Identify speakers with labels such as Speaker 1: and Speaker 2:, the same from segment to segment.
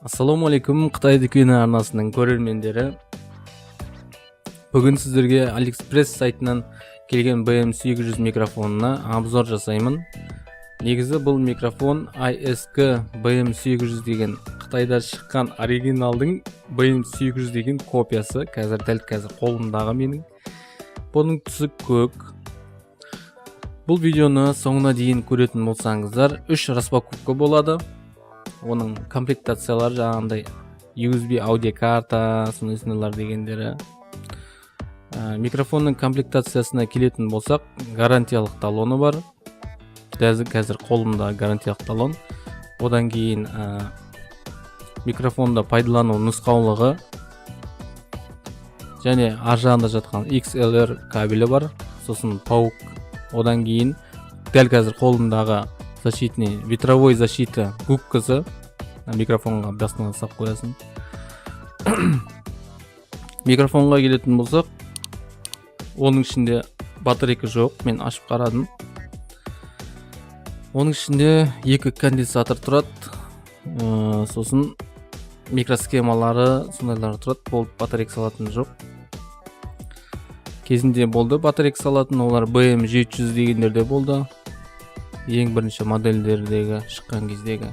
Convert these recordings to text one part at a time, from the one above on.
Speaker 1: Ассаламу алейкум, Қытай дүкені арнасының көрермендері. Бүгін сіздерге AliExpress сайтынан келген BM800 микрофонына обзор жасаймын. Негізі бұл микрофон ISK BM800 деген Қытайда шыққан оригиналдың BM800 деген копиясы. Дәл қазір қолымдағы менің. Бұның түсі көк. Бұл видеоны соңына дейін көретін болсаңыздар, 3 распаковка болады. Оның комплектациялары жаңағындай USB аудио карта, сонысынылар дегендері. Микрофонның комплектациясына келетін болсақ, гарантиялық талоны бар. Қазір қолымда гарантиялық талон. Одан кейін микрофонда пайдалану нұсқаулығы және ар жағында жатқан XLR кабелі бар. Сосын паук. Одан кейін дәл қазір қолымдағы защитный ветровой защита губкасы, микрофонға басына сап қоясын. Микрофонға келетін болсақ, оның ішінде батарейка жоқ, мен ашып қарадым. Оның ішінде 2 конденсатор тұрады, сосын микросхемалары сондайлар тұрады, болып батарейка салатын жоқ. Кезінде болды батарейка салатын, олар BM700 дегендерде болды. Ең бірінші модельдердегі шыққан кездегі.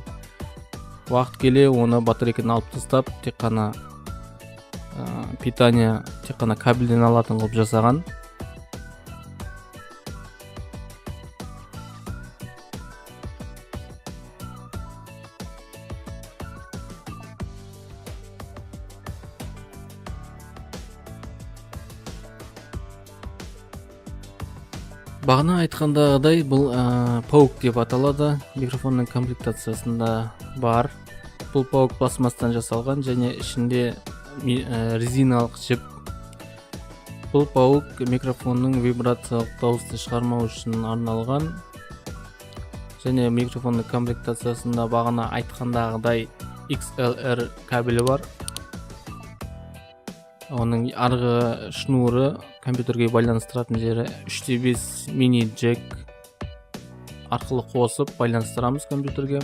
Speaker 1: Уақыт келе оны батарейканы алып тастап, тек қана питание, тек қана кабельден алатын қылып жасаған. Бағана айтқандағыдай, бұл паук деп аталады. Микрофонның комплектациясында бар. Бұл паук пластмастан жасалған және ішінде резиналық жіп. Бұл паук микрофонның вибрациялық дауысты шығармау үшін арналған. Және микрофонның комплектациясында бағана айтқандағыдай XLR кабелі бар. Оның арғы шнуры компьютерге байланыстыратын жері 3.5 мини джек арқылы қосып байланыстырамыз компьютерге.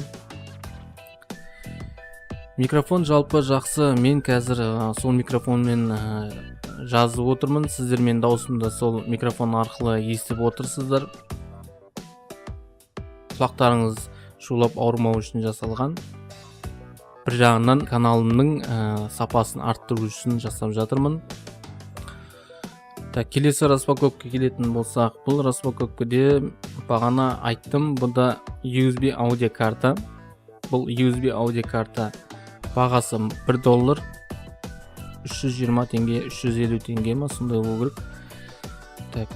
Speaker 1: Микрофон жалпы жақсы. Мен қазір сол микрофонмен жазып отырмын. Сіздер мен даусымды сол микрофон арқылы естіп отырсыздар. Құлақтарыңыз шулап ауырмау үшін жасалған. Бір жағынан каналымның сапасын арттыру үшін жасап жатырмын. Келесі распаковка келетін болсақ, бұл распаковкаде бағана айттым, бұнда USB аудио карта. Бұл USB аудио карта бағасы $1, 320 теңге, 350 теңге ма, сондай болу керек.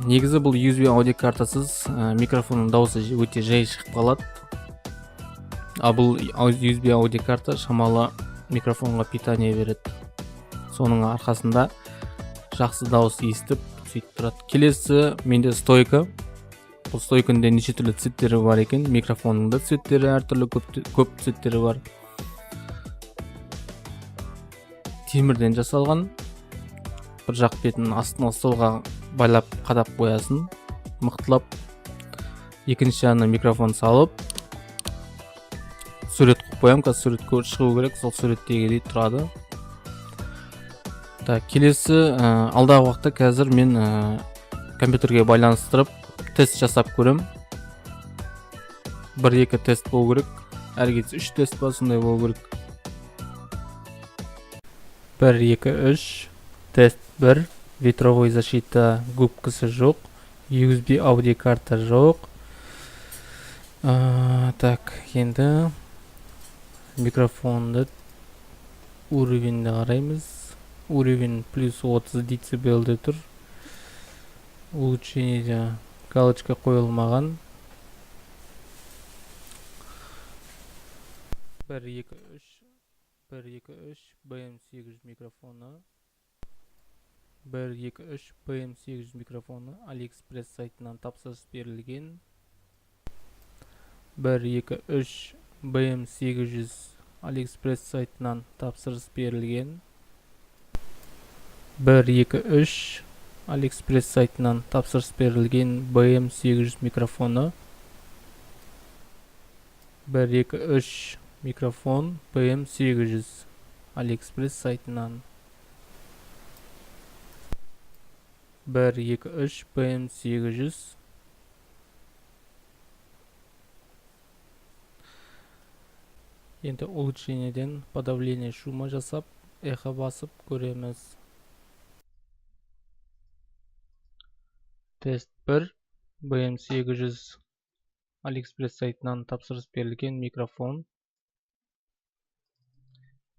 Speaker 1: Негізі бұл USB аудио картасыз микрофонның дауысы өте жай шығып қалады. Бұл USB аудио карта шамалы микрофонға питание береді. Соның арқасында жақсы дауыс естіп сөйтіп тұрады. Келесі менде стойка. Бұл стойкінде неше түрлі цветтері бар екен. Микрофонның да цветтері әртүрлі көп цветтері бар. Темірден жасалған. Бір жақ бетін астына столға байлап қадап қоясын, мықтылап. Екінші жағына микрофон салып, сурет қойып қоямын. Қазір сурет шығу керек, сол суреттегідей тұрады. Келесі алдағы уақытта қазір мен компьютерге байланыстырып тест жасап көрем. 1-2 тест болу керек. Әргетсі 3 тест ба, сондай болу керек. 1-2-3 тест 1. Ветровой защита губкасы жоқ. USB аудио карта жоқ. Енді микрофонды уровеньді қараймыз. Уровень плюс 30 децибелде тұр. Улучшение галочка қойылмаған. 1-2-3 BM800 микрофоны. 1-2-3 BM800 микрофоны AliExpress сайтынан тапсырыс берілген. 1-2-3 BM800 AliExpress сайтынан тапсырыс берілген. 1-2-3 AliExpress сайтынан тапсырыс берілген BM800 микрофоны. 1-2-3 Микрофон BM800 AliExpress сайтынан. 1, 2, 3 BM800. Енді улучшениеден подавление шума жасап, эхо басып көреміз. Тест 1. BM800 AliExpress сайтынан тапсырыс берілген микрофон.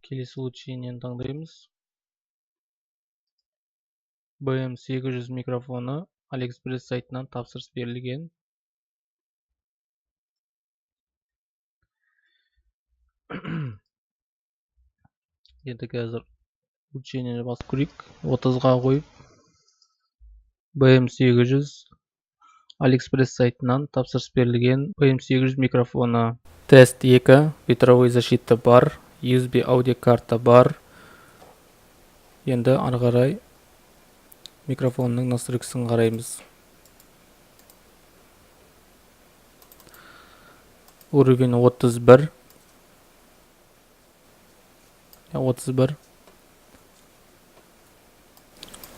Speaker 1: Келесі улучшениені таңдаймыз. BM800 микрофоны AliExpress сайтынан тапсырыс берілген. Енді қазір улучшениені басып көрейік. 30-ға қойып, BM800 AliExpress сайтынан тапсырыс берілген BM800 микрофоны. Тест 2. Ветровой защита бар, USB аудиокарта бар. Енді ары қарай микрофонның настройкасын қараймыз. Уровень 31. 31.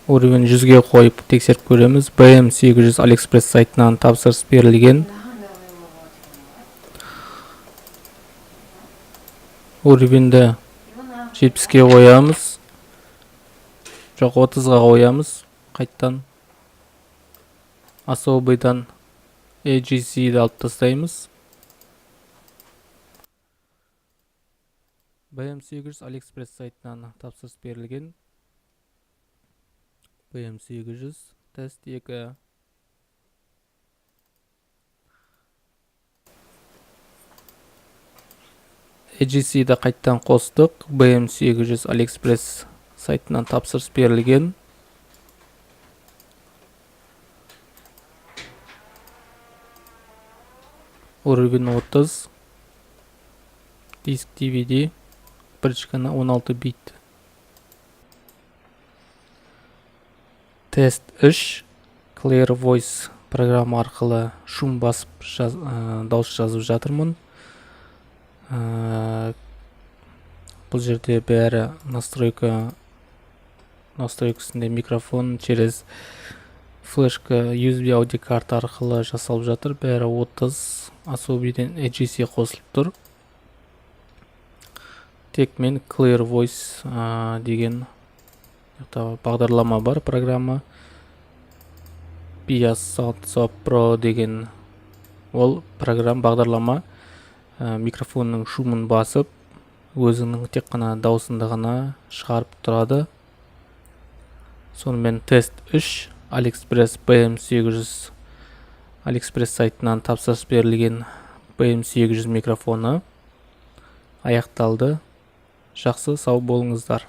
Speaker 1: Уровень 100-ге қойып тексеріп көреміз. BM800 AliExpress сайтынан тапсырыс берілген. Уровеньді 70-ге қоямыз. Жоқ, 30-ға қоямыз. Қайттан особыйдан AGC-ді алып тастаймыз. BM800 AliExpress сайтынан тапсырыс берілген. BM800 тест 2. AGC-ді қайттан қостық. BM800 AliExpress сайтынан тапсырыс берілген. Уровень 30. Диск DVD. Біріншіні 16 бит. Тест 3. Clear Voice программа арқылы шум басып дауыс жазып жатырмын. Бұл жерде бәрі настройкасында микрофон через флешка USB аудиокарта арқылы жасалып жатыр. Бәрі 30. Особыйден AGC қосылып тұр. Тек мен Clear Voice деген бағдарлама бар, программа. BIAS Sound Pro деген ол бағдарлама микрофонның шумын басып, өзінің тек қана даусында ғана шығарып тұрады. Сонымен тест 3. AliExpress BM800 AliExpress сайтынан тапсырыс берілген BM800 микрофоны аяқталды. Жақсы, сау болыңыздар.